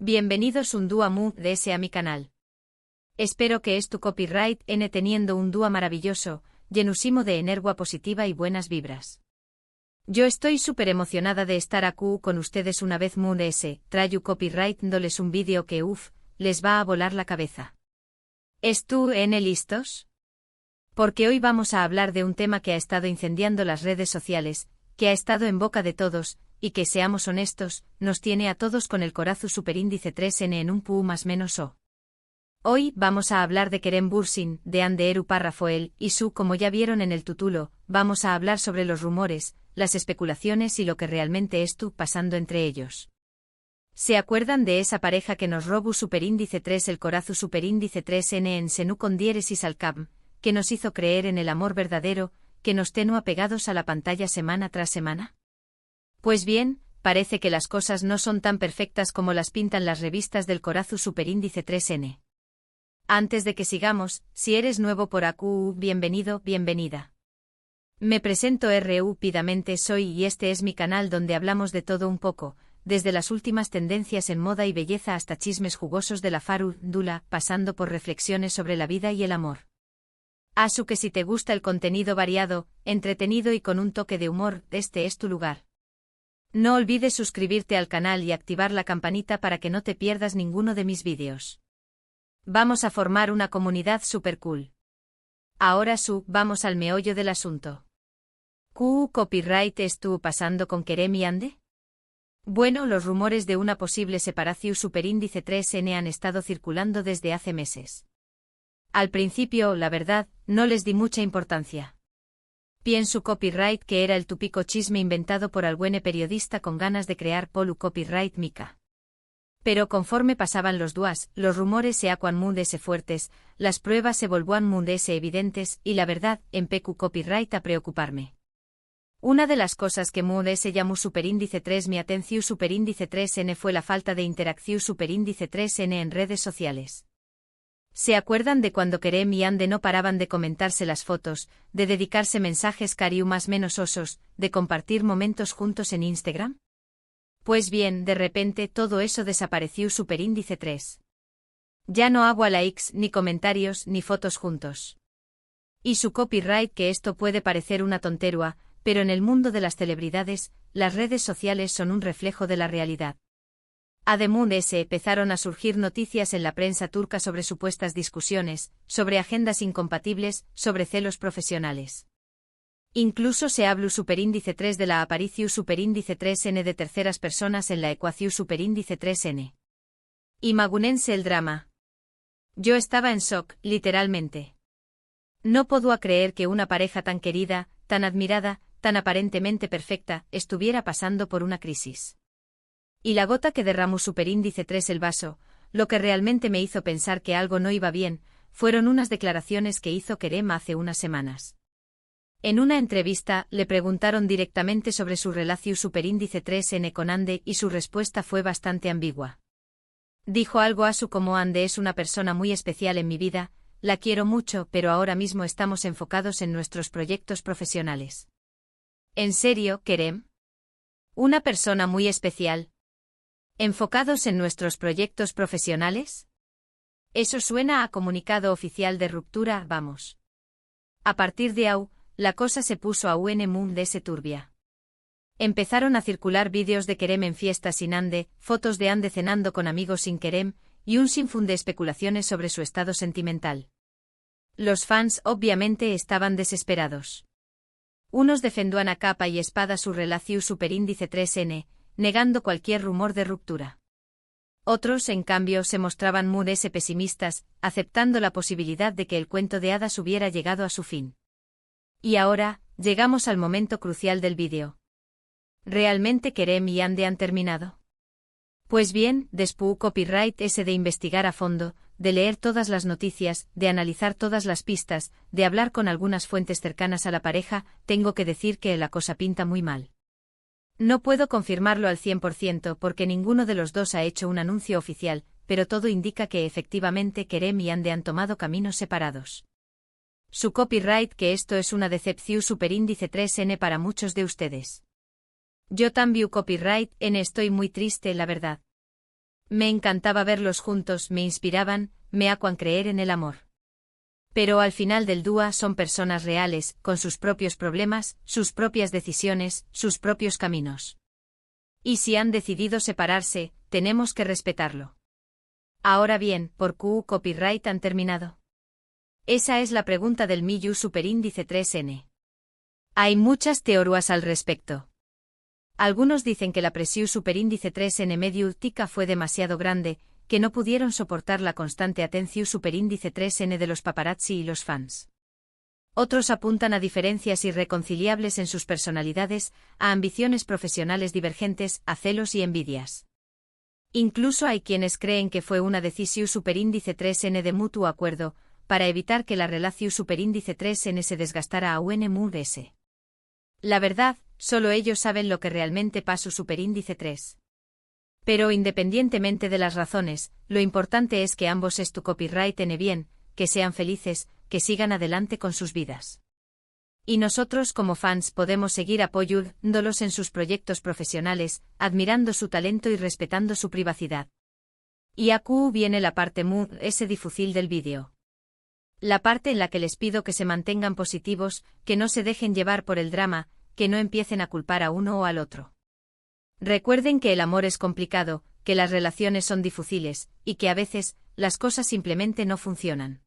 Bienvenidos un dúa mu de ese a mi canal. Espero que es tu copyright N teniendo un dúa maravilloso, llenusimo de energía positiva y buenas vibras. Yo estoy súper emocionada de estar aquí con ustedes una vez mu de ese, trayu copyright dándoles un vídeo que les va a volar la cabeza. ¿Es tú N listos? Porque hoy vamos a hablar de un tema que ha estado incendiando las redes sociales, que ha estado en boca de todos, y que seamos honestos, nos tiene a todos con el corazu superíndice 3N en un pu más menos o. Hoy vamos a hablar de Kerem Bürsin, de Ande Eru Parrafoel, y su como ya vieron en el título, vamos a hablar sobre los rumores, las especulaciones y lo que realmente estuvo pasando entre ellos. ¿Se acuerdan de esa pareja que nos robó superíndice 3 el corazu superíndice 3N en Senú con diéresis al cab, que nos hizo creer en el amor verdadero, que nos tenía apegados a la pantalla semana tras semana? Pues bien, parece que las cosas no son tan perfectas como las pintan las revistas del corazu superíndice 3N. Antes de que sigamos, si eres nuevo por AQ, bienvenido, bienvenida. Me presento rápidamente soy y este es mi canal donde hablamos de todo un poco, desde las últimas tendencias en moda y belleza hasta chismes jugosos de la farándula, pasando por reflexiones sobre la vida y el amor. Asu que si te gusta el contenido variado, entretenido y con un toque de humor, este es tu lugar. No olvides suscribirte al canal y activar la campanita para que no te pierdas ninguno de mis vídeos. Vamos a formar una comunidad super cool. Ahora vamos al meollo del asunto. ¿Qué copyright estuvo pasando con Kerem y Ande? Bueno, los rumores de una posible separación superíndice 3N han estado circulando desde hace meses. Al principio, la verdad, no les di mucha importancia. Pienso copyright que era el típico chisme inventado por algún periodista con ganas de crear polu copyright mica. Pero conforme pasaban los días, los rumores se acuan mundese fuertes, las pruebas se volvían mundese evidentes y la verdad, empecu copyright a preocuparme. Una de las cosas que mundese llamó superíndice 3 mi atención superíndice 3N fue la falta de interacción superíndice 3N en redes sociales. ¿Se acuerdan de cuando Kerem y Ande no paraban de comentarse las fotos, de dedicarse mensajes cariu más menos osos, de compartir momentos juntos en Instagram? Pues bien, de repente todo eso desapareció superíndice 3. Ya no hago likes, ni comentarios, ni fotos juntos. Y su copyright que esto puede parecer una tontería, pero en el mundo de las celebridades, las redes sociales son un reflejo de la realidad. Además empezaron a surgir noticias en la prensa turca sobre supuestas discusiones, sobre agendas incompatibles, sobre celos profesionales. Incluso se habló superíndice 3 de la aparición superíndice 3N de terceras personas en la ecuación superíndice 3N. Imagúnense el drama. Yo estaba en shock, literalmente. No puedo creer que una pareja tan querida, tan admirada, tan aparentemente perfecta, estuviera pasando por una crisis. Y la gota que derramó superíndice 3 el vaso, lo que realmente me hizo pensar que algo no iba bien, fueron unas declaraciones que hizo Kerem hace unas semanas. En una entrevista, le preguntaron directamente sobre su relación superíndice 3N con Ande y su respuesta fue bastante ambigua. Dijo algo asu como Ande es una persona muy especial en mi vida, la quiero mucho pero ahora mismo estamos enfocados en nuestros proyectos profesionales. ¿En serio, Kerem? ¿Una persona muy especial? ¿Enfocados en nuestros proyectos profesionales? Eso suena a comunicado oficial de ruptura, vamos. A partir de ahí, la cosa se puso a un mundese turbia. Empezaron a circular vídeos de Kerem en fiestas sin Ande, fotos de Ande cenando con amigos sin Kerem, y un sinfín de especulaciones sobre su estado sentimental. Los fans obviamente estaban desesperados. Unos defendían a capa y espada su relación superíndice 3N, negando cualquier rumor de ruptura. Otros, en cambio, se mostraban mundese pesimistas, aceptando la posibilidad de que el cuento de hadas hubiera llegado a su fin. Y ahora, llegamos al momento crucial del vídeo. ¿Realmente Kerem y Ande han terminado? Pues bien, después copyright ese de investigar a fondo, de leer todas las noticias, de analizar todas las pistas, de hablar con algunas fuentes cercanas a la pareja, tengo que decir que la cosa pinta muy mal. No puedo confirmarlo al 100% porque ninguno de los dos ha hecho un anuncio oficial, pero todo indica que efectivamente Kerem y Ande han tomado caminos separados. Su copyright que esto es una decepción superíndice 3N para muchos de ustedes. Yo también copyright N estoy muy triste la verdad. Me encantaba verlos juntos, me inspiraban, me hacían creer en el amor. Pero al final del día son personas reales, con sus propios problemas, sus propias decisiones, sus propios caminos. Y si han decidido separarse, tenemos que respetarlo. Ahora bien, ¿por qué copyright han terminado? Esa es la pregunta del MIUI superíndice 3N. Hay muchas teorías al respecto. Algunos dicen que la presión superíndice 3N mediática fue demasiado grande, que no pudieron soportar la constante atención superíndice 3N de los paparazzi y los fans. Otros apuntan a diferencias irreconciliables en sus personalidades, a ambiciones profesionales divergentes, a celos y envidias. Incluso hay quienes creen que fue una decisión superíndice 3N de mutuo acuerdo, para evitar que la relación superíndice 3N se desgastara a UNMUS. La verdad, solo ellos saben lo que realmente pasó superíndice 3. Pero independientemente de las razones, lo importante es que ambos tu copyright bien, que sean felices, que sigan adelante con sus vidas. Y nosotros como fans podemos seguir apoyándolos en sus proyectos profesionales, admirando su talento y respetando su privacidad. Y aquí viene la parte difícil del vídeo. La parte en la que les pido que se mantengan positivos, que no se dejen llevar por el drama, que no empiecen a culpar a uno o al otro. Recuerden que el amor es complicado, que las relaciones son difíciles, y que a veces, las cosas simplemente no funcionan.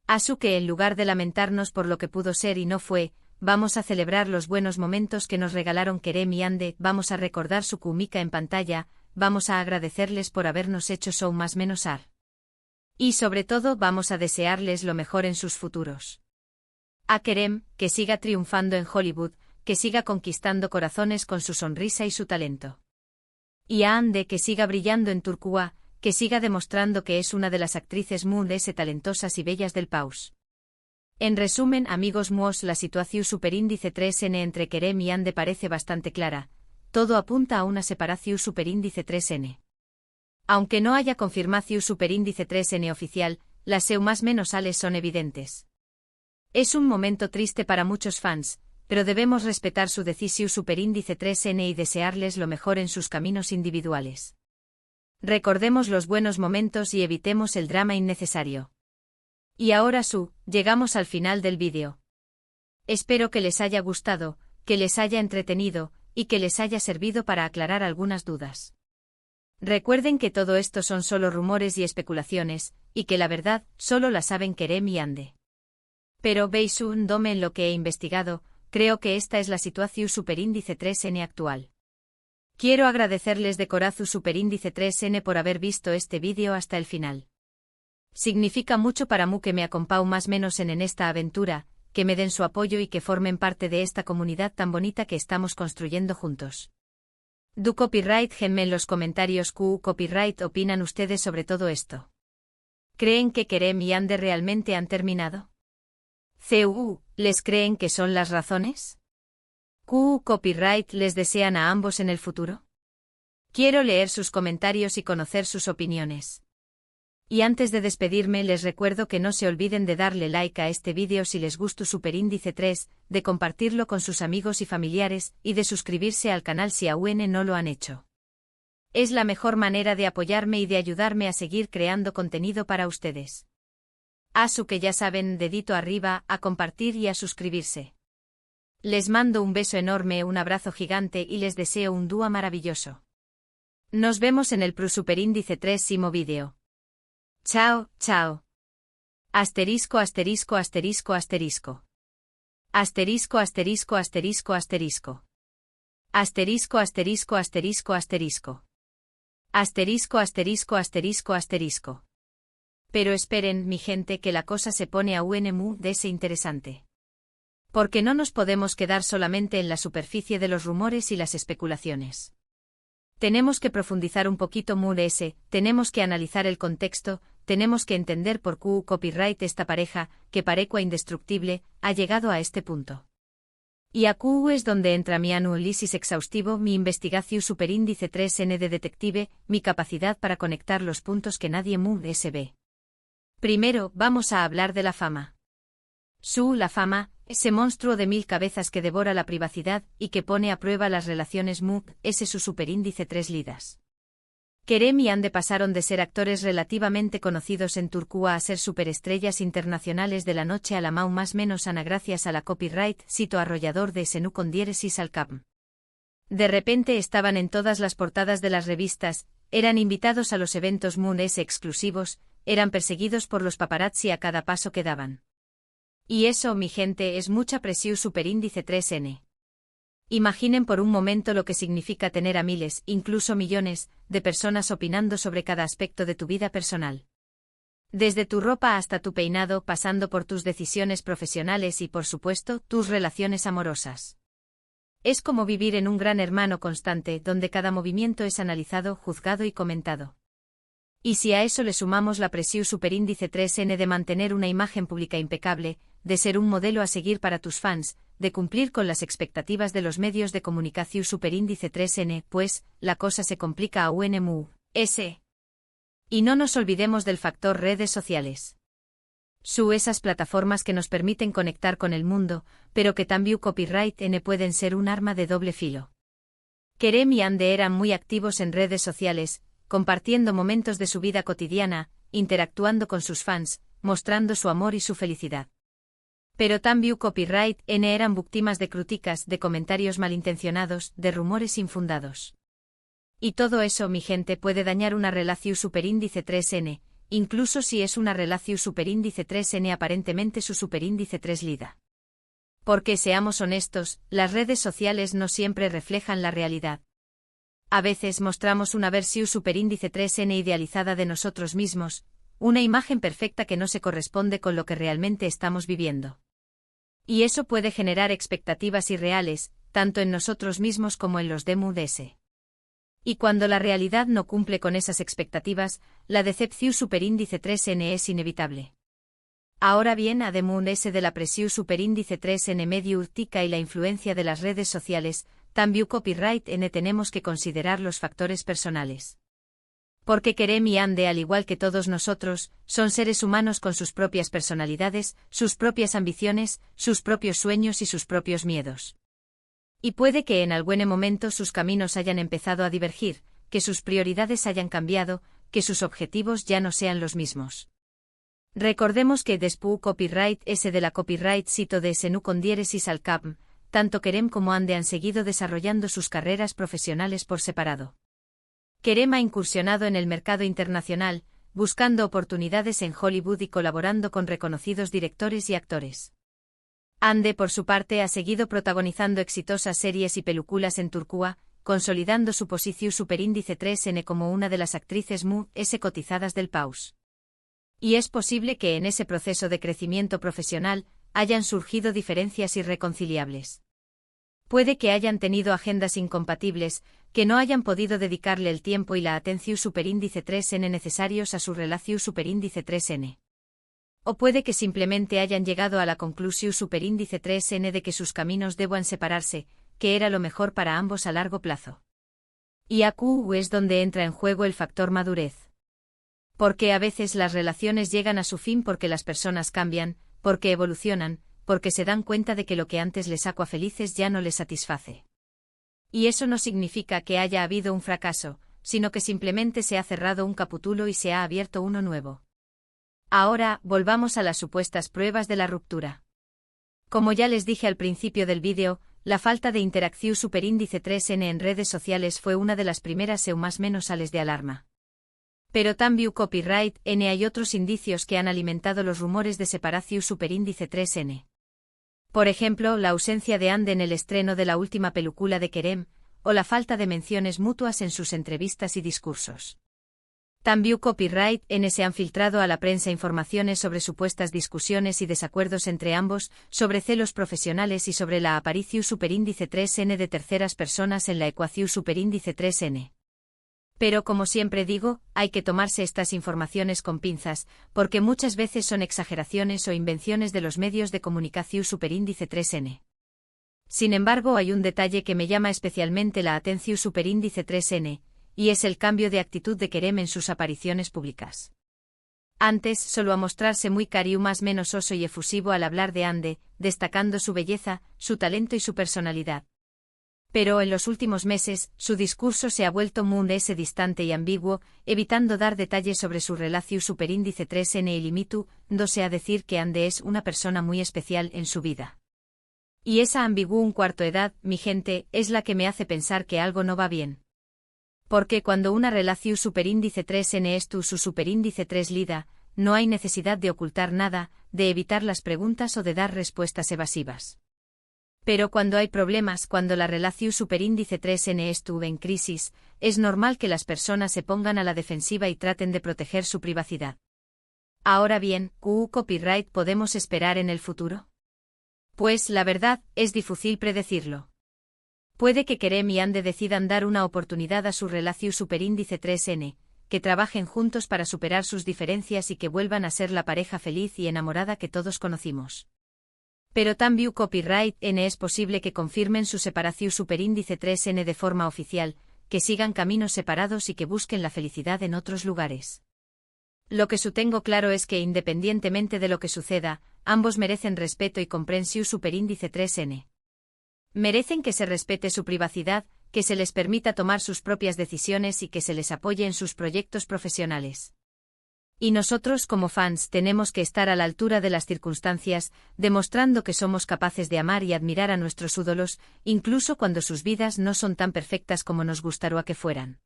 Así que en lugar de lamentarnos por lo que pudo ser y no fue, vamos a celebrar los buenos momentos que nos regalaron Kerem y Ande, vamos a recordar su química en pantalla, vamos a agradecerles por habernos hecho show más menos ar. Y sobre todo vamos a desearles lo mejor en sus futuros. A Kerem, que siga triunfando en Hollywood, que siga conquistando corazones con su sonrisa y su talento. Y a Ande, que siga brillando en Turquía, que siga demostrando que es una de las actrices talentosas y bellas del país. En resumen, amigos míos, la situación superíndice 3N entre Kerem y Ande parece bastante clara, todo apunta a una separación superíndice 3N. Aunque no haya confirmación superíndice 3N oficial, las más menos ales son evidentes. Es un momento triste para muchos fans, pero debemos respetar su decisión superíndice 3N y desearles lo mejor en sus caminos individuales. Recordemos los buenos momentos y evitemos el drama innecesario. Y ahora llegamos al final del vídeo. Espero que les haya gustado, que les haya entretenido, y que les haya servido para aclarar algunas dudas. Recuerden que todo esto son solo rumores y especulaciones, y que la verdad solo la saben Kerem y Ande. Pero veis un dome en lo que he investigado, creo que esta es la situación superíndice 3N actual. Quiero agradecerles de corazón superíndice 3N por haber visto este vídeo hasta el final. Significa mucho para mí que me acompañen más menos en esta aventura, que me den su apoyo y que formen parte de esta comunidad tan bonita que estamos construyendo juntos. Du copyright genme en los comentarios copyright opinan ustedes sobre todo esto. ¿Creen que Kerem y Ande realmente han terminado? ¿Les creen que son las razones? ¿Copyright les desean a ambos en el futuro? Quiero leer sus comentarios y conocer sus opiniones. Y antes de despedirme les recuerdo que no se olviden de darle like a este vídeo si les gustó superíndice 3, de compartirlo con sus amigos y familiares, y de suscribirse al canal si aún no lo han hecho. Es la mejor manera de apoyarme y de ayudarme a seguir creando contenido para ustedes. Que ya saben, dedito arriba, a compartir y a suscribirse. Les mando un beso enorme, un abrazo gigante y les deseo un día maravilloso. Nos vemos en el superíndice 3º vídeo. Chao, chao. Asterisco, asterisco, asterisco, asterisco. Asterisco, asterisco, asterisco, asterisco. Asterisco, asterisco, asterisco, asterisco. Asterisco, asterisco, asterisco, asterisco. Pero esperen, mi gente, que la cosa se pone aún de interesante. Porque no nos podemos quedar solamente en la superficie de los rumores y las especulaciones. Tenemos que profundizar un poquito tenemos que analizar el contexto, tenemos que entender por qué copyright esta pareja, que parecua indestructible, ha llegado a este punto. Y aquí es donde entra mi análisis exhaustivo, mi investigación superíndice 3N de detective, mi capacidad para conectar los puntos que nadie ve. Primero, vamos a hablar de la fama. La fama, ese monstruo de 1000 cabezas que devora la privacidad y que pone a prueba las relaciones es su superíndice 3 lidas. Kerem y Hande pasaron de ser actores relativamente conocidos en Turquía a ser superestrellas internacionales de la noche a la mau más menos ana gracias a la copyright sito arrollador de Senu con diéresis al capm. De repente estaban en todas las portadas de las revistas, eran invitados a los eventos Moon S exclusivos, eran perseguidos por los paparazzi a cada paso que daban. Y eso, mi gente, es mucha presión superíndice 3N. Imaginen por un momento lo que significa tener a miles, incluso millones, de personas opinando sobre cada aspecto de tu vida personal. Desde tu ropa hasta tu peinado, pasando por tus decisiones profesionales y, por supuesto, tus relaciones amorosas. Es como vivir en un gran hermano constante, donde cada movimiento es analizado, juzgado y comentado. Y si a eso le sumamos la presión superíndice 3N de mantener una imagen pública impecable, de ser un modelo a seguir para tus fans, de cumplir con las expectativas de los medios de comunicación superíndice 3N, pues, la cosa se complica aún más. Y no nos olvidemos del factor redes sociales. Esas plataformas que nos permiten conectar con el mundo, pero que también copyright N pueden ser un arma de doble filo. Kerem y Hande eran muy activos en redes sociales, compartiendo momentos de su vida cotidiana, interactuando con sus fans, mostrando su amor y su felicidad. Pero también copyright N eran víctimas de críticas, de comentarios malintencionados, de rumores infundados. Y todo eso, mi gente, puede dañar una relación superíndice 3N, incluso si es una relación superíndice 3N aparentemente su superíndice 3 lida. Porque seamos honestos, las redes sociales no siempre reflejan la realidad. A veces mostramos una versión superíndice 3N idealizada de nosotros mismos, una imagen perfecta que no se corresponde con lo que realmente estamos viviendo. Y eso puede generar expectativas irreales, tanto en nosotros mismos como en los demás. Y cuando la realidad no cumple con esas expectativas, la decepción superíndice 3N es inevitable. Ahora bien, además de la presión superíndice 3N medio urtica y la influencia de las redes sociales, también copyright N tenemos que considerar los factores personales. Porque Kerem y Hande, al igual que todos nosotros, son seres humanos con sus propias personalidades, sus propias ambiciones, sus propios sueños y sus propios miedos. Y puede que en algún momento sus caminos hayan empezado a divergir, que sus prioridades hayan cambiado, que sus objetivos ya no sean los mismos. Recordemos que después copyright S de la copyright sito de Senu con diéresis al capm, tanto Kerem como Hande han seguido desarrollando sus carreras profesionales por separado. Kerem ha incursionado en el mercado internacional, buscando oportunidades en Hollywood y colaborando con reconocidos directores y actores. Hande, por su parte, ha seguido protagonizando exitosas series y películas en Turquía, consolidando su posición superíndice 3N como una de las actrices más cotizadas del país. Y es posible que en ese proceso de crecimiento profesional hayan surgido diferencias irreconciliables. Puede que hayan tenido agendas incompatibles, que no hayan podido dedicarle el tiempo y la atención superíndice 3N necesarios a su relación superíndice 3N. O puede que simplemente hayan llegado a la conclusión superíndice 3N de que sus caminos deban separarse, que era lo mejor para ambos a largo plazo. Y aquí es donde entra en juego el factor madurez. Porque a veces las relaciones llegan a su fin porque las personas cambian, porque evolucionan, porque se dan cuenta de que lo que antes les sacó a felices ya no les satisface. Y eso no significa que haya habido un fracaso, sino que simplemente se ha cerrado un capítulo y se ha abierto uno nuevo. Ahora, volvamos a las supuestas pruebas de la ruptura. Como ya les dije al principio del vídeo, la falta de interacción superíndice 3N en redes sociales fue una de las primeras más menos sales de alarma. Pero también copyright N hay otros indicios que han alimentado los rumores de separación superíndice 3N. Por ejemplo, la ausencia de Hande en el estreno de la última película de Kerem, o la falta de menciones mutuas en sus entrevistas y discursos. También copyright N se han filtrado a la prensa informaciones sobre supuestas discusiones y desacuerdos entre ambos, sobre celos profesionales y sobre la aparición superíndice 3N de terceras personas en la ecuación superíndice 3N. Pero como siempre digo, hay que tomarse estas informaciones con pinzas, porque muchas veces son exageraciones o invenciones de los medios de comunicación superíndice 3N. Sin embargo, hay un detalle que me llama especialmente la atención superíndice 3N, y es el cambio de actitud de Kerem en sus apariciones públicas. Antes, solo a mostrarse muy cariu más menos oso y efusivo al hablar de Hande, destacando su belleza, su talento y su personalidad. Pero en los últimos meses, su discurso se ha vuelto muy distante y ambiguo, evitando dar detalles sobre su relación superíndice 3N y limitu, dándose a decir que Ande es una persona muy especial en su vida. Y esa ambigua un cuarto edad, mi gente, es la que me hace pensar que algo no va bien. Porque cuando una relación superíndice 3N es su superíndice 3 lida, no hay necesidad de ocultar nada, de evitar las preguntas o de dar respuestas evasivas. Pero cuando hay problemas, cuando la relación superíndice 3N estuvo en crisis, es normal que las personas se pongan a la defensiva y traten de proteger su privacidad. Ahora bien, ¿qué copyright podemos esperar en el futuro? Pues la verdad, es difícil predecirlo. Puede que Kerem y Ande decidan dar una oportunidad a su relación superíndice 3N, que trabajen juntos para superar sus diferencias y que vuelvan a ser la pareja feliz y enamorada que todos conocimos. Pero también Copyright N es posible que confirmen su separación superíndice 3N de forma oficial, que sigan caminos separados y que busquen la felicidad en otros lugares. Lo que tengo claro es que independientemente de lo que suceda, ambos merecen respeto y comprensión superíndice 3N. Merecen que se respete su privacidad, que se les permita tomar sus propias decisiones y que se les apoye en sus proyectos profesionales. Y nosotros como fans tenemos que estar a la altura de las circunstancias, demostrando que somos capaces de amar y admirar a nuestros ídolos, incluso cuando sus vidas no son tan perfectas como nos gustaría que fueran.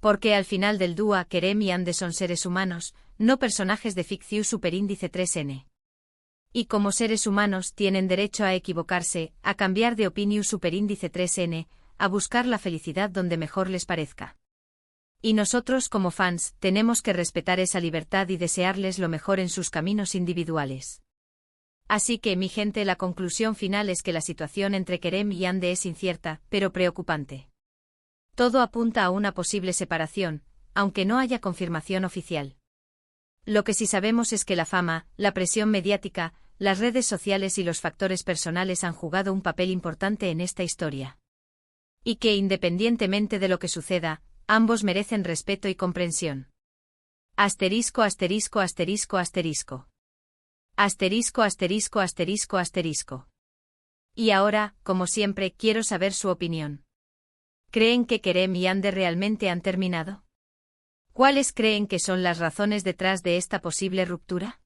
Porque al final del dúo Kerem y Ande son seres humanos, no personajes de ficción superíndice 3N. Y como seres humanos tienen derecho a equivocarse, a cambiar de opinión superíndice 3N, a buscar la felicidad donde mejor les parezca. Y nosotros como fans tenemos que respetar esa libertad y desearles lo mejor en sus caminos individuales. Así que mi gente, la conclusión final es que la situación entre Kerem y Ande es incierta, pero preocupante. Todo apunta a una posible separación, aunque no haya confirmación oficial. Lo que sí sabemos es que la fama, la presión mediática, las redes sociales y los factores personales han jugado un papel importante en esta historia. Y que independientemente de lo que suceda, ambos merecen respeto y comprensión. Asterisco asterisco asterisco asterisco. Asterisco asterisco asterisco asterisco. Y ahora, como siempre, quiero saber su opinión. ¿Creen que Kerem y Ande realmente han terminado? ¿Cuáles creen que son las razones detrás de esta posible ruptura?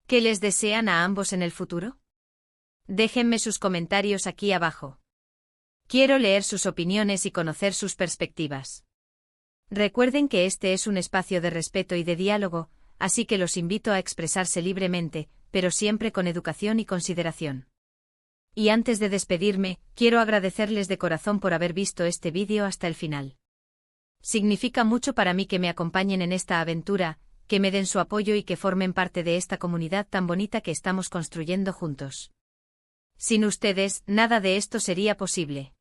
¿Qué les desean a ambos en el futuro? Déjenme sus comentarios aquí abajo. Quiero leer sus opiniones y conocer sus perspectivas. Recuerden que este es un espacio de respeto y de diálogo, así que los invito a expresarse libremente, pero siempre con educación y consideración. Y antes de despedirme, quiero agradecerles de corazón por haber visto este vídeo hasta el final. Significa mucho para mí que me acompañen en esta aventura, que me den su apoyo y que formen parte de esta comunidad tan bonita que estamos construyendo juntos. Sin ustedes, nada de esto sería posible.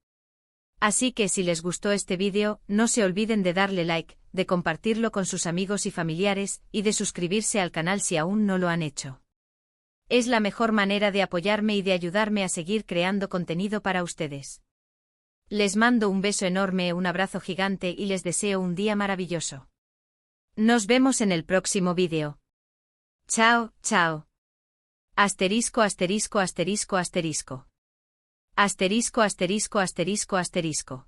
Así que si les gustó este vídeo, no se olviden de darle like, de compartirlo con sus amigos y familiares, y de suscribirse al canal si aún no lo han hecho. Es la mejor manera de apoyarme y de ayudarme a seguir creando contenido para ustedes. Les mando un beso enorme, un abrazo gigante y les deseo un día maravilloso. Nos vemos en el próximo vídeo. Chao, chao. Asterisco asterisco asterisco asterisco. Asterisco asterisco asterisco asterisco.